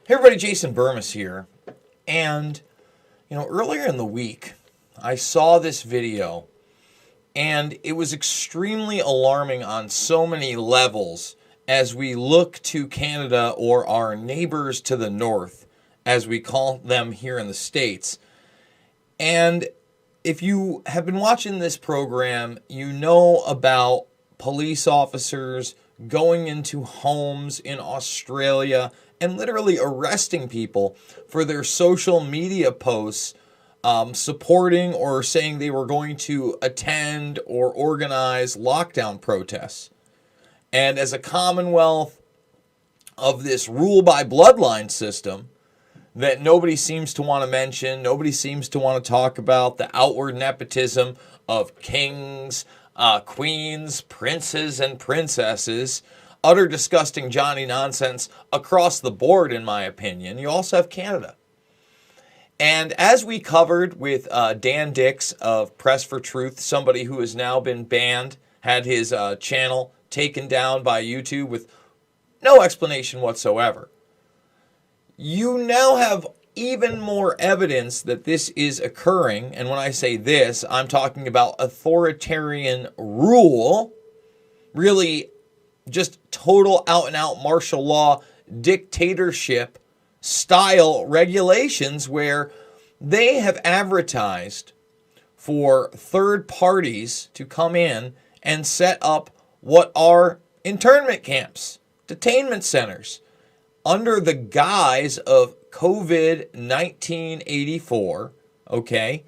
Hey everybody, Jason Burmis here. And, earlier in the week, I saw this video, and it was extremely alarming on so many levels as we look to Canada, or our neighbors to the north, as we call them here in the States. And if you have been watching this program, you know about police officers going into homes in Australia and literally arresting people for their social media posts supporting or saying they were going to attend or organize lockdown protests. And as a commonwealth of this rule by bloodline system that nobody seems to want to mention, nobody seems to want to talk about, the outward nepotism of kings, queens, princes, and princesses, utter disgusting Johnny nonsense across the board, in my opinion. You also have Canada. And as we covered with Dan Dix of Press for Truth, somebody who has now been banned, had his channel taken down by YouTube with no explanation whatsoever, you now have even more evidence that this is occurring. And when I say this, I'm talking about authoritarian rule, really just total out-and-out martial law dictatorship style regulations, where they have advertised for third parties to come in and set up what are internment camps, detainment centers, under the guise of COVID-1984, okay,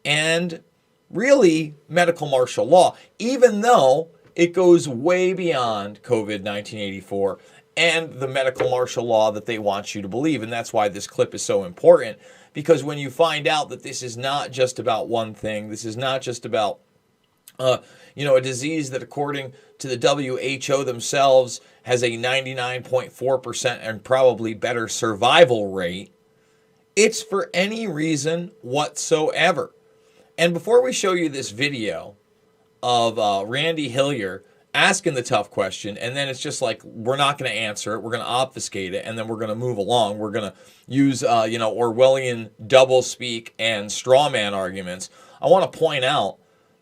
and really medical martial law, even though it goes way beyond COVID-1984 and the medical martial law that they want you to believe. And that's why this clip is so important, because when you find out that this is not just about one thing, this is not just about a disease that, according to the WHO themselves, has a 99.4% and probably better survival rate, it's for any reason whatsoever. And before we show you this video of Randy Hillier asking the tough question, and then it's just like, we're not going to answer it, we're going to obfuscate it, and then we're going to move along, we're going to use Orwellian doublespeak and straw man arguments, I want to point out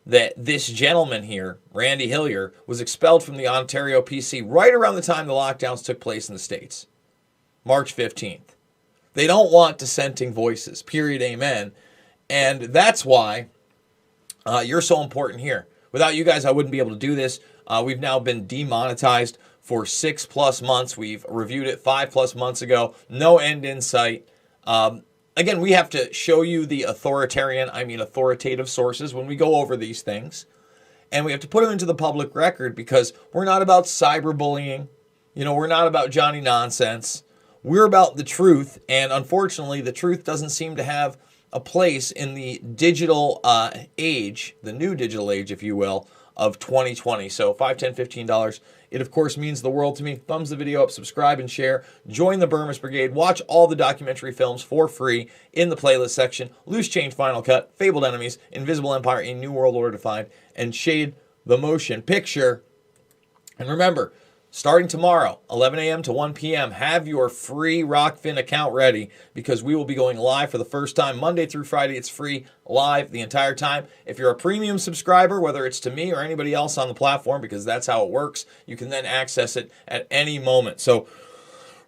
that this gentleman here, Randy Hillier, was expelled from the Ontario PC right around the time the lockdowns took place in the States, March 15th. They don't want dissenting voices, period, amen. And that's why you're so important here. Without you guys, I wouldn't be able to do this. We've now been demonetized for 6+ months. We've reviewed it 5+ months ago. No end in sight. Again, we have to show you the authoritative sources when we go over these things. And we have to put them into the public record, because we're not about cyberbullying. We're not about Johnny nonsense. We're about the truth. And unfortunately, the truth doesn't seem to have a place in the digital age, the new digital age, if you will, of 2020. So $5, $10, $15. It, of course, means the world to me. Thumbs the video up, subscribe, and share. Join the Burmis Brigade. Watch all the documentary films for free in the playlist section. Loose Change Final Cut, Fabled Enemies, Invisible Empire, A New World Order Defined, and Shade the Motion Picture. And remember, starting tomorrow, 11 a.m. to 1 p.m., have your free Rockfin account ready, because we will be going live for the first time Monday through Friday. It's free live the entire time. If you're a premium subscriber, whether it's to me or anybody else on the platform, because that's how it works, you can then access it at any moment. So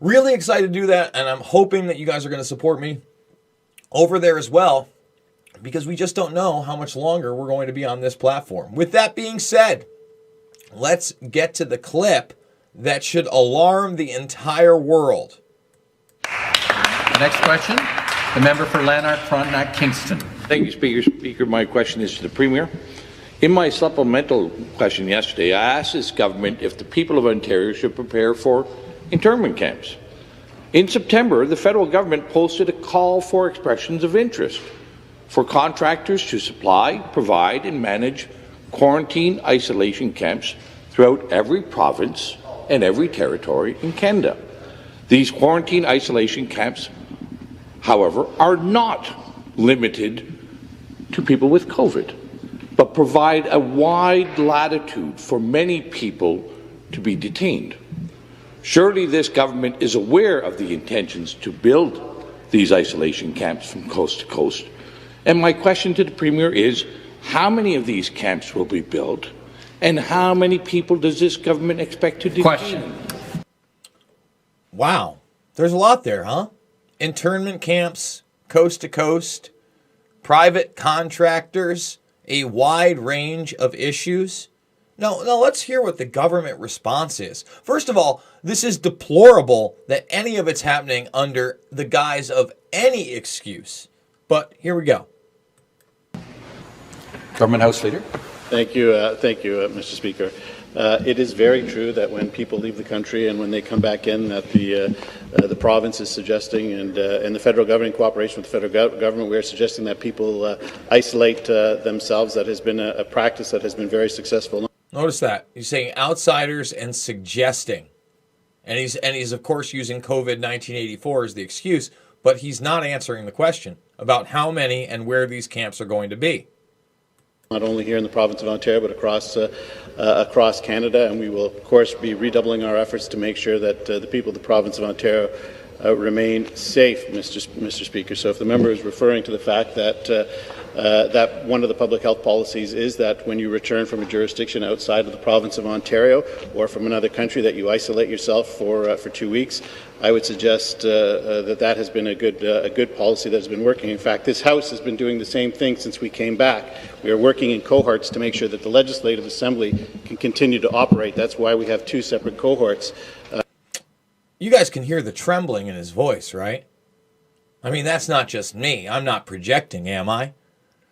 really excited to do that, and I'm hoping that you guys are going to support me over there as well, because we just don't know how much longer we're going to be on this platform. With that being said, let's get to the clip that should alarm the entire world. The next question, the member for Lanark, Frontenac, Kingston. Thank you, Speaker. My question is to the Premier. In my supplemental question yesterday, I asked this government if the people of Ontario should prepare for internment camps. In September, the federal government posted a call for expressions of interest for contractors to supply, provide, and manage quarantine isolation camps throughout every province and every territory in Canada. These quarantine isolation camps, however, are not limited to people with COVID, but provide a wide latitude for many people to be detained. Surely this government is aware of the intentions to build these isolation camps from coast to coast. And my question to the Premier is, how many of these camps will be built, and how many people does this government expect to detain? Question. Wow. There's a lot there, huh? Internment camps, coast to coast, private contractors, a wide range of issues. No, let's hear what the government response is. First of all, this is deplorable that any of it's happening under the guise of any excuse. But here we go. Government House Leader. Thank you, Mr. Speaker. It is very true that when people leave the country and when they come back in, that the province is suggesting, and the federal government, in cooperation with the federal government, we are suggesting that people isolate themselves. That has been a practice that has been very successful. Notice that. He's saying outsiders and suggesting. And he's of course using COVID-1984 as the excuse, but he's not answering the question about how many and where these camps are going to be. Not only here in the province of Ontario, but across Canada, and we will, of course, be redoubling our efforts to make sure that the people of the province of Ontario remain safe, Mr. Speaker. So if the member is referring to the fact that that one of the public health policies is that when you return from a jurisdiction outside of the province of Ontario or from another country that you isolate yourself for 2 weeks, I would suggest that has been a good policy that has been working. In fact, this House has been doing the same thing since we came back. We are working in cohorts to make sure that the Legislative Assembly can continue to operate. That's why we have 2 separate cohorts. You guys can hear the trembling in his voice, right? I mean, that's not just me. I'm not projecting, am I?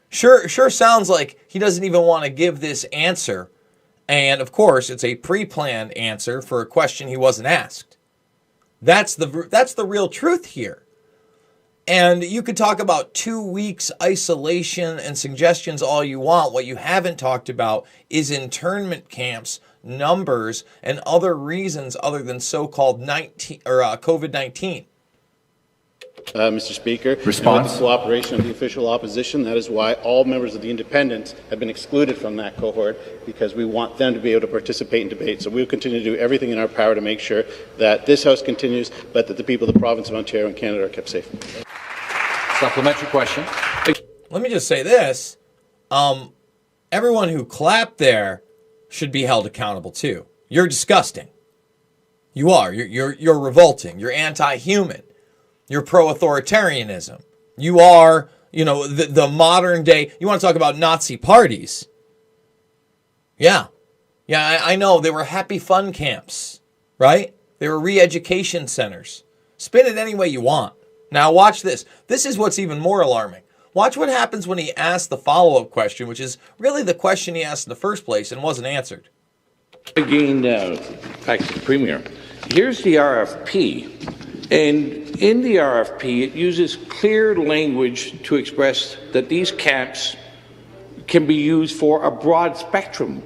Sure sounds like he doesn't even want to give this answer. And, of course, it's a pre-planned answer for a question he wasn't asked. That's the real truth here. And you could talk about 2 weeks isolation and suggestions all you want. What you haven't talked about is internment camps, numbers, and other reasons other than so-called COVID-19. Mr. Speaker, Response. with the cooperation of the official opposition, that is why all members of the Independents have been excluded from that cohort, because we want them to be able to participate in debate. So we will continue to do everything in our power to make sure that this House continues, but that the people of the province of Ontario and Canada are kept safe. Supplementary question. Let me just say this. Everyone who clapped there should be held accountable too. You're disgusting. You are. You're revolting. You're anti-human. You're pro-authoritarianism. You are, the modern day. You want to talk about Nazi parties? Yeah, I know. They were happy fun camps, right? They were re-education centers. Spin it any way you want. Now watch this. This is what's even more alarming. Watch what happens when he asks the follow-up question, which is really the question he asked in the first place and wasn't answered. Again, back to the Premier. Here's the RFP. And in the RFP, it uses clear language to express that these camps can be used for a broad spectrum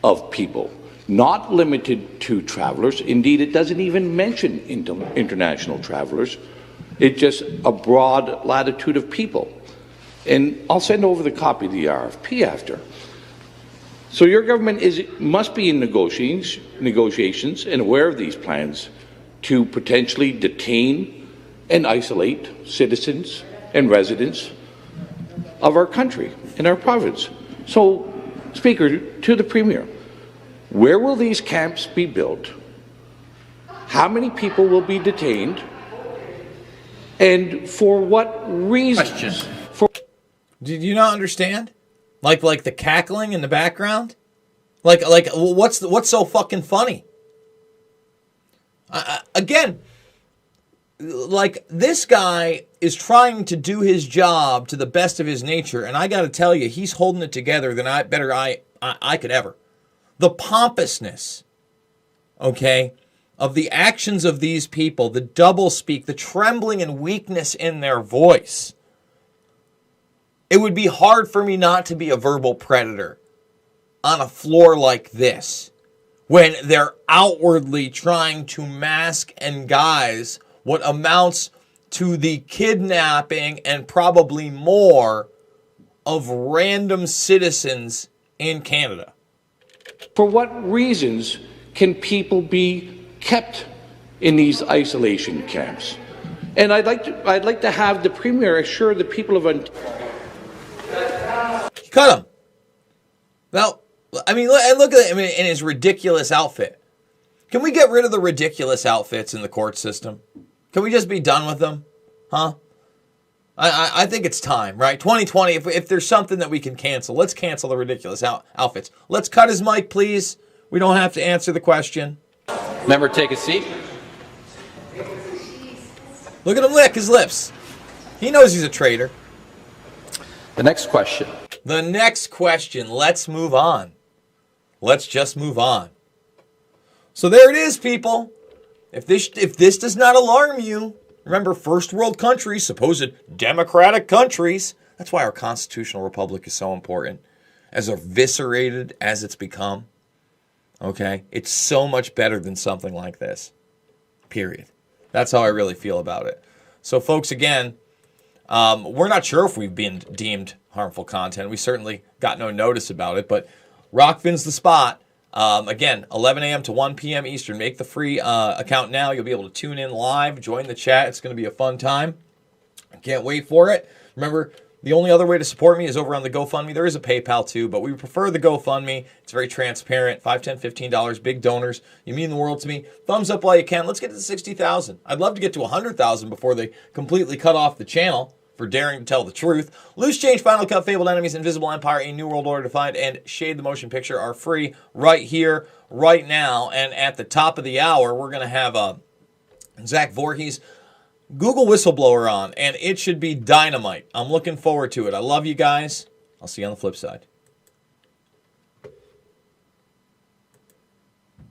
of people, not limited to travellers. Indeed, it doesn't even mention international travellers. It's just a broad latitude of people. And I'll send over the copy of the RFP after. So your government must be in negotiations and aware of these plans to potentially detain and isolate citizens and residents of our country and our province. So, Speaker, to the Premier, where will these camps be built? How many people will be detained? And for what reasons? Did you not understand? Like the cackling in the background? Like what's so fucking funny? Again, like this guy is trying to do his job to the best of his nature, and I got to tell you, he's holding it together than I could ever. The pompousness, okay, of the actions of these people, the doublespeak, the trembling and weakness in their voice. It would be hard for me not to be a verbal predator on a floor like this, when they're outwardly trying to mask and guise what amounts to the kidnapping and probably more of random citizens in Canada. For what reasons can people be kept in these isolation camps. And I'd like to have the Premier assure the people of Ontario. Cut him. Now, I mean, look at him in his ridiculous outfit. Can we get rid of the ridiculous outfits in the court system? Can we just be done with them? Huh? I think it's time, right? 2020, if there's something that we can cancel, let's cancel the ridiculous outfits. Let's cut his mic, please. We don't have to answer the question. Member, take a seat. Look at him lick his lips. He knows he's a traitor. The next question. The next question. Let's move on. Let's just move on. So there it is, people. If this does not alarm you, remember, first world countries, supposed democratic countries. That's why our constitutional republic is so important. As eviscerated as it's become, okay, it's so much better than something like this. Period. That's how I really feel about it. So, folks, again, we're not sure if we've been deemed harmful content. We certainly got no notice about it, but Rockfin's the spot. Again, 11 a.m. to 1 p.m. Eastern. Make the free account now. You'll be able to tune in live, join the chat. It's going to be a fun time. I can't wait for it. Remember, the only other way to support me is over on the GoFundMe. There is a PayPal too, but we prefer the GoFundMe. It's very transparent. $5, $10, $15, big donors. You mean the world to me. Thumbs up while you can. Let's get to 60,000. I'd love to get to 100,000 before they completely cut off the channel for daring to tell the truth. Loose Change, Final Cut, Fabled Enemies, Invisible Empire, A New World Order Defined, and Shade the Motion Picture are free right here, right now. And at the top of the hour, we're going to have Zach Voorhees, Google Whistleblower on, and it should be dynamite. I'm looking forward to it. I love you guys. I'll see you on the flip side.